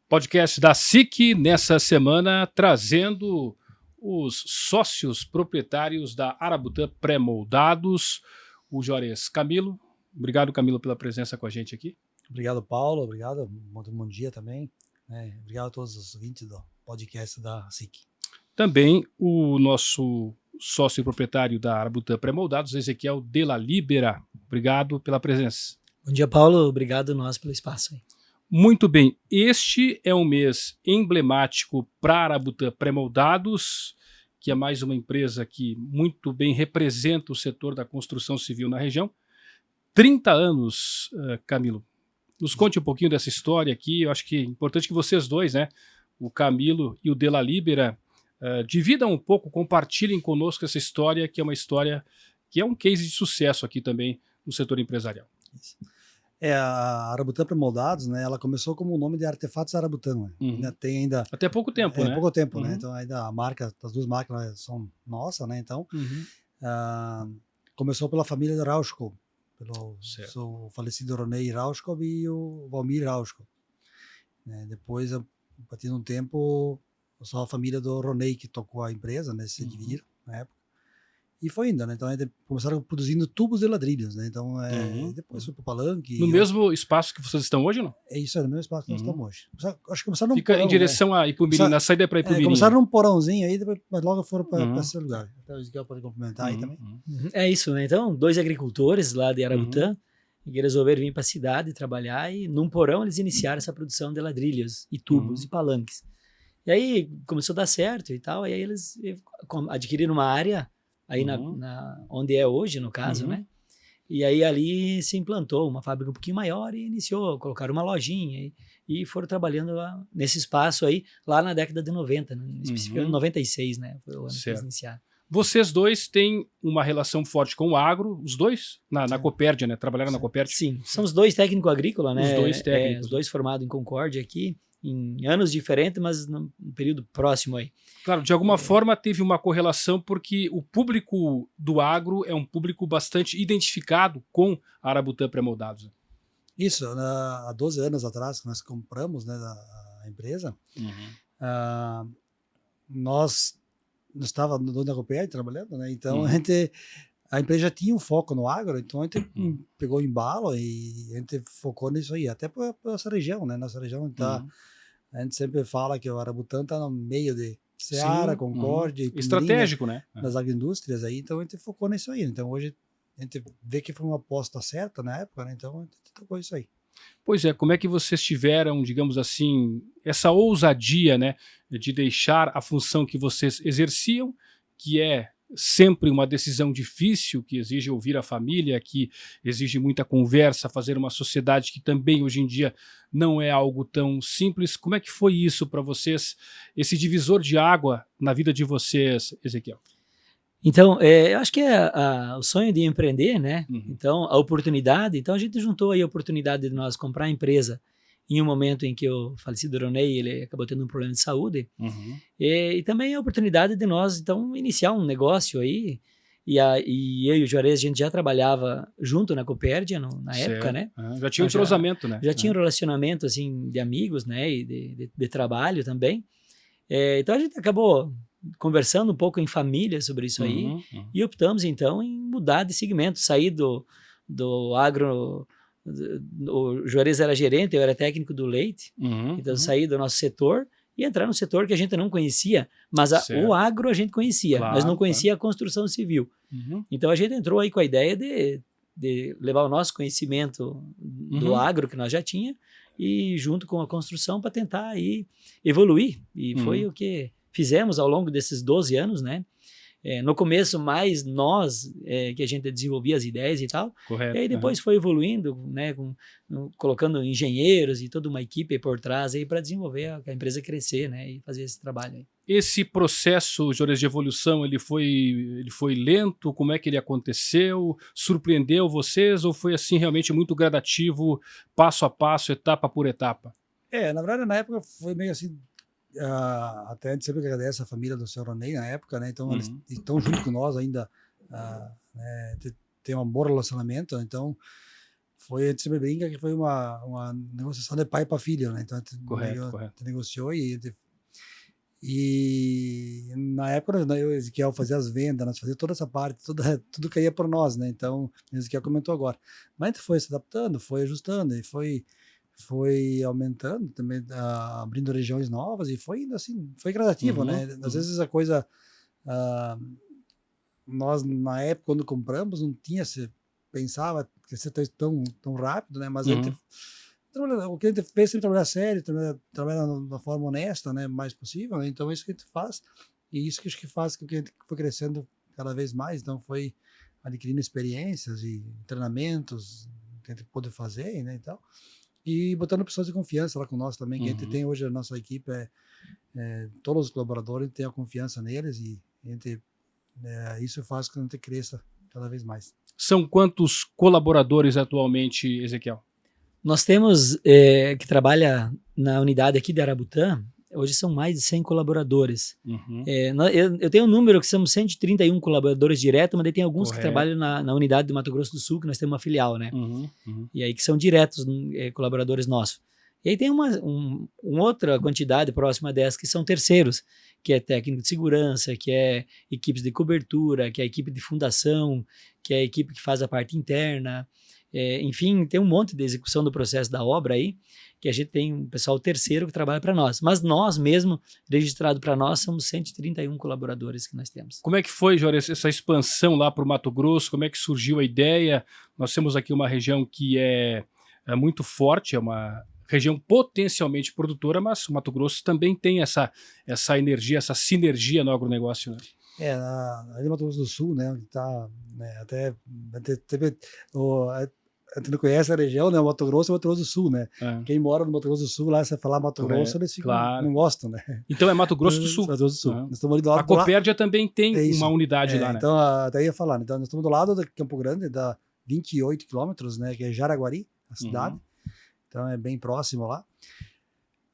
Podcast da SIC, nessa semana, trazendo os sócios proprietários da Arabutã Pré-Moldados, o Juarez Camilo. Obrigado, Camilo, pela presença com a gente aqui. Obrigado, Paulo. Obrigado. Bom dia também. Obrigado a todos os ouvintes do podcast da SIC. Também o nosso sócio proprietário da Arabutã Pré-Moldados, Ezequiel de la Libera. Obrigado pela presença. Bom dia, Paulo. Obrigado nós pelo espaço aí. Muito bem, este é um mês emblemático para a Arabutã Pré-Moldados, que é mais uma empresa que muito bem representa o setor da construção civil na região. 30 anos, Camilo. Nos conte um pouquinho dessa história aqui. Eu acho que é importante que vocês dois, né, o Camilo e o de la Libera, dividam um pouco, compartilhem conosco essa história, que é uma história que é um case de sucesso aqui também no setor empresarial. Isso. A Arabutã Pré-Moldados, né, ela começou como o nome de Artefatos Arabutã, né? Uhum. Tem até pouco tempo, né? Pouco tempo, uhum. né? Então ainda a marca, as duas marcas são nossas, né? Então começou pela família de Rauschko, pelo seu falecido Ronei Rauschko e o Valmir Rauschko. Depois, a partir de um tempo, só a família do Ronei que tocou a empresa, né? Se dividiram na época. E foi indo, né? Então começaram produzindo tubos e ladrilhos, né? Então depois foi para o Palanque. No mesmo espaço que vocês estão hoje, não? É isso, é no mesmo espaço que nós estamos hoje. Acho que começaram num Fica porão, em direção a Ipumirim, na saída para Ipumirim. Começaram num porãozinho aí, mas logo foram para esse lugar. Então o Ezequiel pode complementar aí também. É isso, né? Então, dois agricultores lá de Arabutã que resolveram vir para a cidade trabalhar e num porão eles iniciaram essa produção de ladrilhos e tubos e palanques. E aí começou a dar certo e tal, e aí eles adquiriram uma área aí onde é hoje, no caso, né? E aí ali se implantou uma fábrica um pouquinho maior e colocaram uma lojinha e foram trabalhando lá, nesse espaço aí, lá na década de 90, especificamente 96, né? Foi o ano que eles iniciaram. Vocês dois têm uma relação forte com o agro, os dois, na Copérdia, né? Trabalharam na Copérdia? Sim, são os dois técnicos agrícolas, né? Os dois técnicos. Os dois formados em Concórdia aqui, em anos diferentes, mas num período próximo aí. Claro, de alguma forma teve uma correlação porque o público do agro é um público bastante identificado com a Arabutã Pré-Moldados. Isso, há 12 anos atrás que nós compramos, né, a empresa, nós estávamos na Copérdia trabalhando, né, então a empresa já tinha um foco no agro, então a gente pegou o embalo e a gente focou nisso aí, até para nossa região, né, nossa região está... A gente sempre fala que o Arabutã está no meio de Ceará, Concórdia, estratégico, né? Das agroindústrias aí, então a gente focou nisso aí. Então hoje a gente vê que foi uma aposta certa na época, né? Então a gente tocou isso aí. Pois é, como é que vocês tiveram, digamos assim, essa ousadia, né, de deixar a função que vocês exerciam, que é sempre uma decisão difícil, que exige ouvir a família, que exige muita conversa, fazer uma sociedade que também hoje em dia não é algo tão simples. Como é que foi isso para vocês, esse divisor de água na vida de vocês, Ezequiel? Então, eu acho que o sonho de empreender, né? Então, a oportunidade, então a gente juntou aí a oportunidade de nós comprar a empresa em um momento em que o falecido Ronei, ele acabou tendo um problema de saúde, e também a oportunidade de nós, então, iniciar um negócio aí, e eu e o Juarez, a gente já trabalhava junto na Copérdia, na época, né? Já tinha um entrosamento, né? Já tinha um relacionamento, assim, de amigos, né? E de trabalho também. Então, a gente acabou conversando um pouco em família sobre isso aí, e optamos, então, em mudar de segmento, sair do agro... O Juarez era gerente, eu era técnico do leite, então saí do nosso setor e entrar no setor que a gente não conhecia, mas o agro a gente conhecia, mas não conhecia a construção civil. Então a gente entrou aí com a ideia de levar o nosso conhecimento do agro que nós já tinha e junto com a construção para tentar aí evoluir, e foi o que fizemos ao longo desses 12 anos, né? No começo, mais nós, que a gente desenvolvia as ideias e tal. Correto. E aí depois foi evoluindo, né, colocando engenheiros e toda uma equipe por trás para desenvolver a empresa crescer, né, e fazer esse trabalho aí. Esse processo, Juarez, de evolução, ele foi lento? Como é que ele aconteceu? Surpreendeu vocês ou foi assim realmente muito gradativo, passo a passo, etapa por etapa? Na verdade, na época foi meio assim... até a gente sempre agradece a família do Sr. Ronei na época, né? Então eles estão junto com nós ainda, né? Tem um bom relacionamento, então a gente sempre brinca que foi uma negociação de pai para filho, né? Então a gente, Correto. a gente negociou e na época, né, eu e o Ezequiel fazia as vendas, nós fazia toda essa parte, tudo caía por nós, né? Então, o Ezequiel comentou agora. Mas a gente foi se adaptando, foi ajustando e foi aumentando também, abrindo regiões novas e foi indo assim, foi gradativo, né? Às vezes a coisa, nós na época quando compramos não tinha, se pensava que ia ser tão rápido, né? Mas a gente, o que a gente fez é trabalhar sério, trabalhar da forma honesta, né? Mais possível, né? Então é isso que a gente faz e isso que acho que faz com que a gente foi crescendo cada vez mais. Então foi adquirindo experiências e treinamentos que a gente pôde fazer, né? Então, e botando pessoas de confiança lá com nós também, que a gente tem hoje, a nossa equipe todos os colaboradores têm a confiança neles e a gente, isso faz com que a gente cresça cada vez mais. São quantos colaboradores atualmente, Ezequiel? Nós temos, que trabalha na unidade aqui de Arabutã, hoje são mais de 100 colaboradores. Eu tenho um número que são 131 colaboradores diretos, mas daí tem alguns que trabalham na unidade do Mato Grosso do Sul, que nós temos uma filial, né? E aí que são diretos colaboradores nossos. E aí tem uma outra quantidade próxima dessa que são terceiros, que é técnico de segurança, que é equipes de cobertura, que é a equipe de fundação, que é a equipe que faz a parte interna. Enfim, tem um monte de execução do processo da obra aí, que a gente tem um pessoal terceiro que trabalha para nós. Mas nós mesmo, registrado para nós, somos 131 colaboradores que nós temos. Como é que foi, Juarez, essa expansão lá para o Mato Grosso? Como é que surgiu a ideia? Nós temos aqui uma região que é muito forte, é uma região potencialmente produtora, mas o Mato Grosso também tem essa energia, essa sinergia no agronegócio, né? Ali no Mato Grosso do Sul, né, onde está, né, até a gente não conhece a região, né, o Mato Grosso e o Mato Grosso do Sul, né? Quem mora no Mato Grosso do Sul, lá, você falar Mato Grosso, eles ficam, não gostam, né? Então é Mato Grosso do Sul. Mato Grosso do Sul. Nós estamos ali do lado a Copérdia também tem uma unidade lá, né? Então, até ia falar, então nós estamos do lado de Campo Grande, dá 28 quilômetros, né, que é Jaraguari, a cidade. Então é bem próximo lá.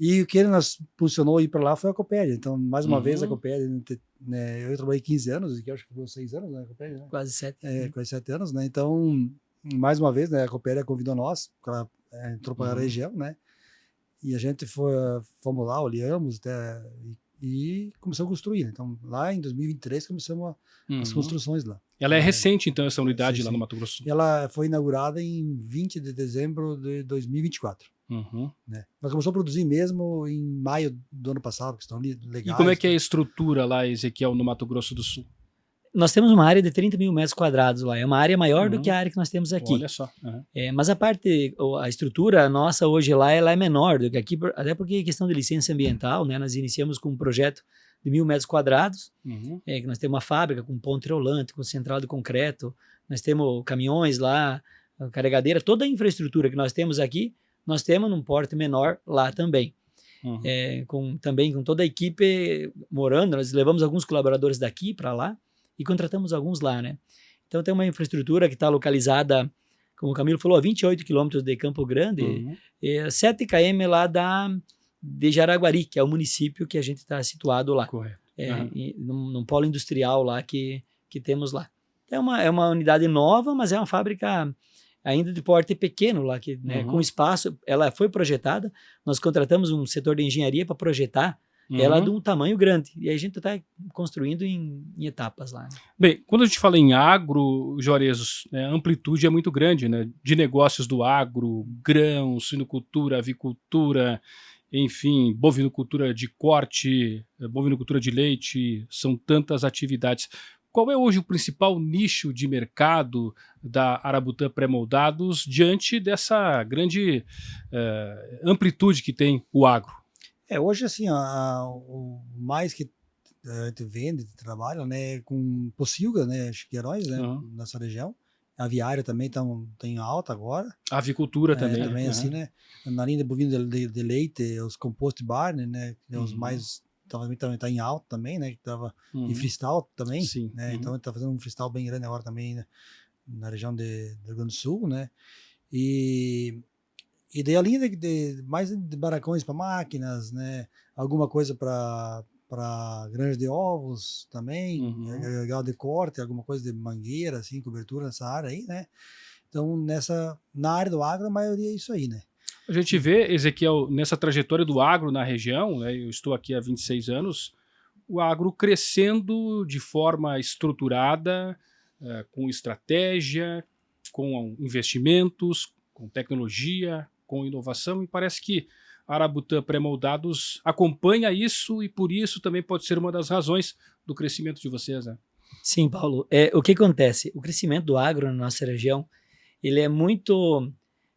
E o que ele nos impulsionou a ir para lá foi a Copérdia. Então, mais uma vez, a Copérdia, né, eu trabalhei 15 anos, que acho que foi 6 anos, né, a Copérdia, né? Quase 7. Quase 7 anos, né? Então, mais uma vez, né, a Copérdia convidou nós, ela entrou para a região, né? E a gente fomos lá, olhamos e começamos a construir. Então, lá em 2023, começamos as construções lá. Ela é recente, então, essa unidade lá no Mato Grosso? Ela foi inaugurada em 20 de dezembro de 2024. Né? Nós começamos a produzir mesmo em maio do ano passado, que estão ali legais. E como é que é a estrutura lá, Ezequiel, no Mato Grosso do Sul? Nós temos uma área de 30 mil metros quadrados lá, é uma área maior do que a área que nós temos aqui. Olha só. Mas a estrutura nossa hoje lá, ela é menor do que aqui, até porque é questão de licença ambiental, né? Nós iniciamos com um projeto de 1.000 metros quadrados, que nós temos uma fábrica com ponte rolante, com central de concreto, nós temos caminhões lá, carregadeira, toda a infraestrutura que nós temos aqui, nós temos num porte menor lá também. Também com toda a equipe morando, nós levamos alguns colaboradores daqui para lá e contratamos alguns lá, né? Então tem uma infraestrutura que está localizada, como o Camilo falou, a 28 quilômetros de Campo Grande, 7 km lá de Jaraguari, que é o município que a gente está situado lá. Correto. Num polo industrial lá que temos lá. É uma unidade nova, mas é uma fábrica ainda de porte pequeno lá, que, né, com espaço, ela foi projetada, nós contratamos um setor de engenharia para projetar ela de um tamanho grande, e aí a gente está construindo em etapas lá. Bem, quando a gente fala em agro, Juarez, a amplitude é muito grande, né, de negócios do agro, grãos, suinocultura, avicultura, enfim, bovinocultura de corte, bovinocultura de leite, são tantas atividades. Qual é hoje o principal nicho de mercado da Arabutã Pré-Moldados diante dessa grande amplitude que tem o agro? Hoje, assim, o mais que a gente vende, trabalha, né, com pocilga, né, chiqueirões, né, nessa região. Aviária também está em alta agora. A avicultura também. Também, assim, né, na linha de bovino de leite, os compost barn, né, que é os mais... também está em alta também, né? Que tava em freestyle também, sim, né? Então está fazendo um freestyle bem grande agora também, né? Na região do Rio Grande do Sul, né? E daí a linha mais de barracões para máquinas, né? Alguma coisa para granja de ovos também, gado de corte, alguma coisa de mangueira, assim, cobertura nessa área aí, né? Então, na área do agro, a maioria é isso aí, né? A gente vê, Ezequiel, nessa trajetória do agro na região, né, eu estou aqui há 26 anos, o agro crescendo de forma estruturada, com estratégia, com investimentos, com tecnologia, com inovação, e parece que a Arabutã Pré-Moldados acompanha isso e por isso também pode ser uma das razões do crescimento de vocês, né? Sim, Paulo. O que acontece? O crescimento do agro na nossa região, ele é muito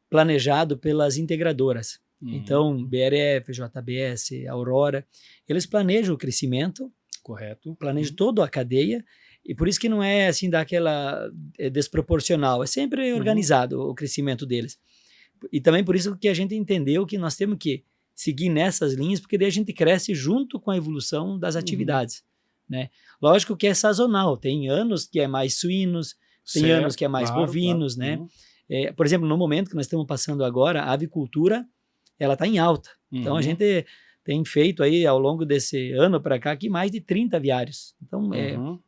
planejado pelas integradoras. Então, BRF, JBS, Aurora, eles planejam o crescimento, correto, planejam toda a cadeia, e por isso que não é assim daquela desproporcional, é sempre organizado o crescimento deles. E também por isso que a gente entendeu que nós temos que seguir nessas linhas, porque daí a gente cresce junto com a evolução das atividades, né? Lógico que é sazonal, tem anos que é mais suínos, tem anos que é mais bovinos, né? Por exemplo, no momento que nós estamos passando agora, a avicultura, ela está em alta. Então, a gente tem feito aí, ao longo desse ano para cá, aqui mais de 30 aviários. Então,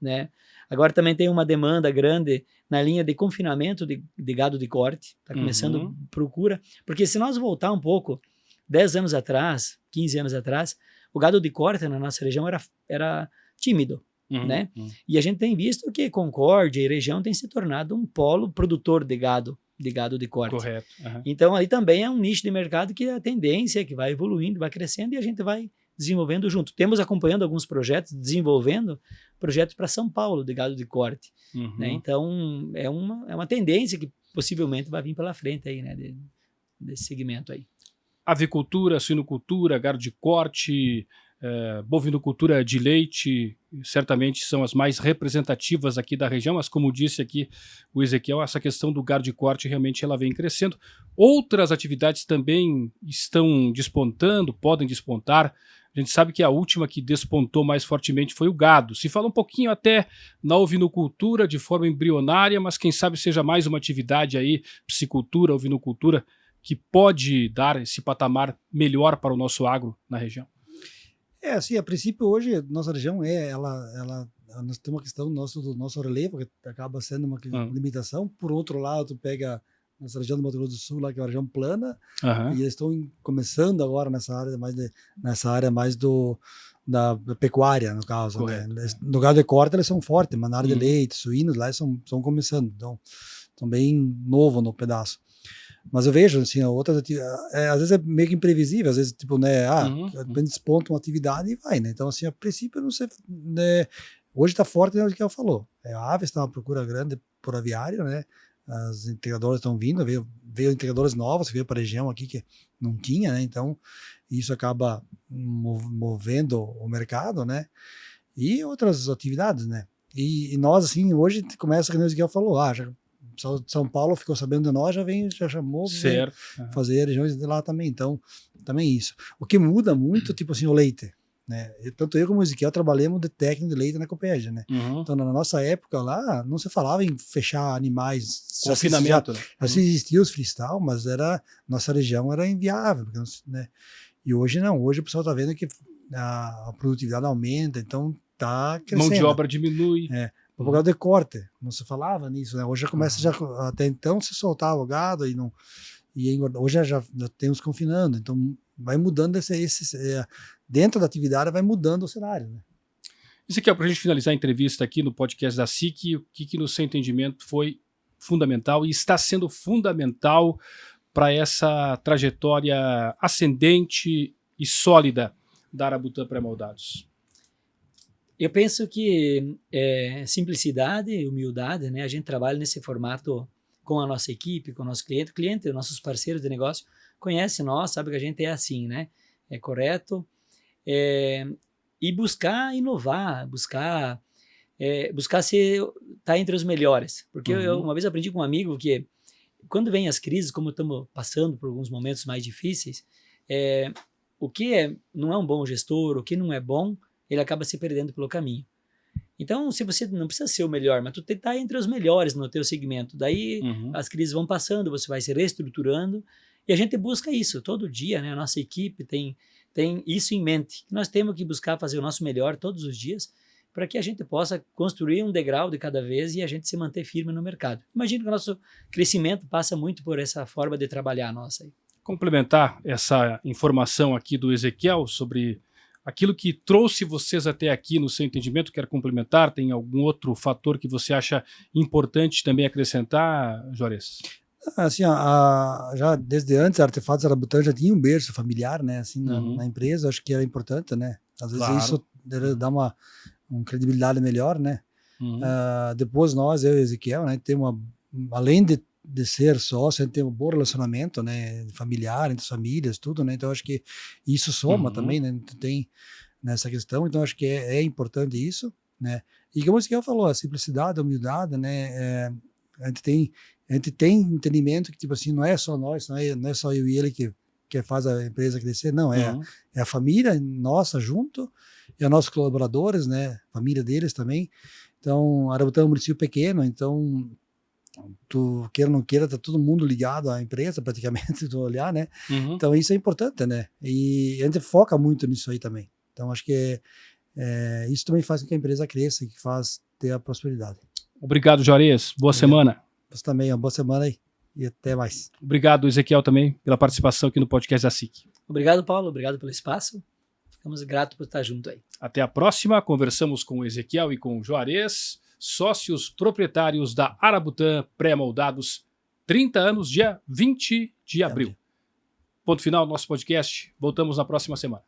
né? Agora também tem uma demanda grande na linha de confinamento de gado de corte. Está começando procura. Porque se nós voltar um pouco, 10 anos atrás, 15 anos atrás, o gado de corte na nossa região era tímido. Né? E a gente tem visto que Concórdia e região tem se tornado um polo produtor de gado de corte. Correto. Então, aí também é um nicho de mercado que a tendência é que vai evoluindo, vai crescendo e a gente vai desenvolvendo junto. Temos acompanhando alguns projetos, desenvolvendo projetos para São Paulo de gado de corte. Né? Então, é uma tendência que possivelmente vai vir pela frente aí, né? Desse segmento aí. Avicultura, suinocultura, gado de corte, bovinocultura de leite, certamente são as mais representativas aqui da região, mas como disse aqui o Ezequiel, essa questão do gado de corte realmente ela vem crescendo. Outras atividades também estão despontando, podem despontar. A gente sabe que a última que despontou mais fortemente foi o gado. Se fala um pouquinho até na ovinocultura de forma embrionária, mas quem sabe seja mais uma atividade aí, piscicultura, ovinocultura, que pode dar esse patamar melhor para o nosso agro na região. Assim, a princípio hoje, nossa região nós temos uma questão do nosso relevo, que acaba sendo uma limitação. Por outro lado, pega nossa região do Mato Grosso do Sul, lá, que é uma região plana, e eles estão começando agora nessa área mais da pecuária, no caso. Né? No gado de corte, eles são fortes, mas na área de leite, suínos, lá eles estão começando. Então, estão bem novo no pedaço. Mas eu vejo, assim, outras atividades, às vezes é meio que imprevisível, às vezes, tipo, né, desponta uma atividade e vai, né? Então, assim, a princípio, eu não sei, né, hoje está forte, né, o que ela falou. A Aves está uma procura grande por aviário, né? As integradoras estão vindo, veio integradoras novas, veio para a região aqui que não tinha, né? Então, isso acaba movendo o mercado, né? E outras atividades, né? E nós, assim, hoje começa, como o Ezequiel falou, o pessoal de São Paulo ficou sabendo de nós, já chamou fazer regiões de lá também. Então, também isso. O que muda muito, tipo assim, o leite. Né? Tanto eu como o Ezequiel trabalhamos de técnico de leite na Copérgia, né? Então, na nossa época lá, não se falava em fechar animais. Confinamento. Já existia os freestyle, mas nossa região era inviável. Porque, né? E hoje não. Hoje o pessoal está vendo que a produtividade aumenta, então está crescendo. Mão de obra diminui. Por causa de corte, não se falava nisso, né? Hoje já começa, até então se soltava o gado e não, hoje já temos confinando, então vai mudando dentro da atividade vai mudando o cenário, né? Isso aqui é para a gente finalizar a entrevista aqui no podcast da SIC, o que no seu entendimento foi fundamental e está sendo fundamental para essa trajetória ascendente e sólida da Arabutã Pré-Moldados? Eu penso que simplicidade e humildade, né? A gente trabalha nesse formato com a nossa equipe, com o nosso cliente, nossos parceiros de negócio, conhece nós, sabe que a gente é assim, né? É correto. E buscar inovar, buscar estar entre os melhores. Porque eu uma vez aprendi com um amigo que quando vem as crises, como estamos passando por alguns momentos mais difíceis, o que não é um bom gestor, o que não é bom, ele acaba se perdendo pelo caminho. Então, se você não precisa ser o melhor, mas tu está entre os melhores no teu segmento, daí as crises vão passando, você vai se reestruturando, e a gente busca isso todo dia, né? A nossa equipe tem isso em mente, que nós temos que buscar fazer o nosso melhor todos os dias, para que a gente possa construir um degrau de cada vez e a gente se manter firme no mercado. Imagino que o nosso crescimento passa muito por essa forma de trabalhar nossa aí. Complementar essa informação aqui do Ezequiel sobre aquilo que trouxe vocês até aqui no seu entendimento, quer complementar? Tem algum outro fator que você acha importante também acrescentar, Juarez? Assim, já desde antes, a Artefatos Arabutã já tinha um berço familiar, né, assim, na empresa, acho que era importante, né, às vezes isso dá uma credibilidade melhor, né. Depois nós, eu e o Ezequiel, né, temos além de ser sócio, a gente tem um bom relacionamento, né, familiar, entre as famílias, tudo, né, então acho que isso soma também, né, tem nessa questão, então acho que é importante isso, né, e como o Ezequiel falou, a simplicidade, a humildade, né, a gente tem entendimento que, tipo assim, não é só nós, não é só eu e ele que faz a empresa crescer, não, é a família nossa junto, e os nossos colaboradores, né, família deles também, então, Arabutã é um município pequeno, então tu queira ou não queira, tá todo mundo ligado à empresa, praticamente, se tu olhar, né? Então isso é importante, né? E a gente foca muito nisso aí também. Então acho que isso também faz com que a empresa cresça, que faz ter a prosperidade. Obrigado, Juarez. Boa semana. Você também, uma boa semana aí e até mais. Obrigado, Ezequiel, também, pela participação aqui no podcast da SIC. Obrigado, Paulo. Obrigado pelo espaço. Ficamos gratos por estar junto aí. Até a próxima. Conversamos com o Ezequiel e com o Juarez, sócios proprietários da Arabutã Pré-Moldados, 30 anos, dia 20 de abril. Ponto final do nosso podcast. Voltamos na próxima semana.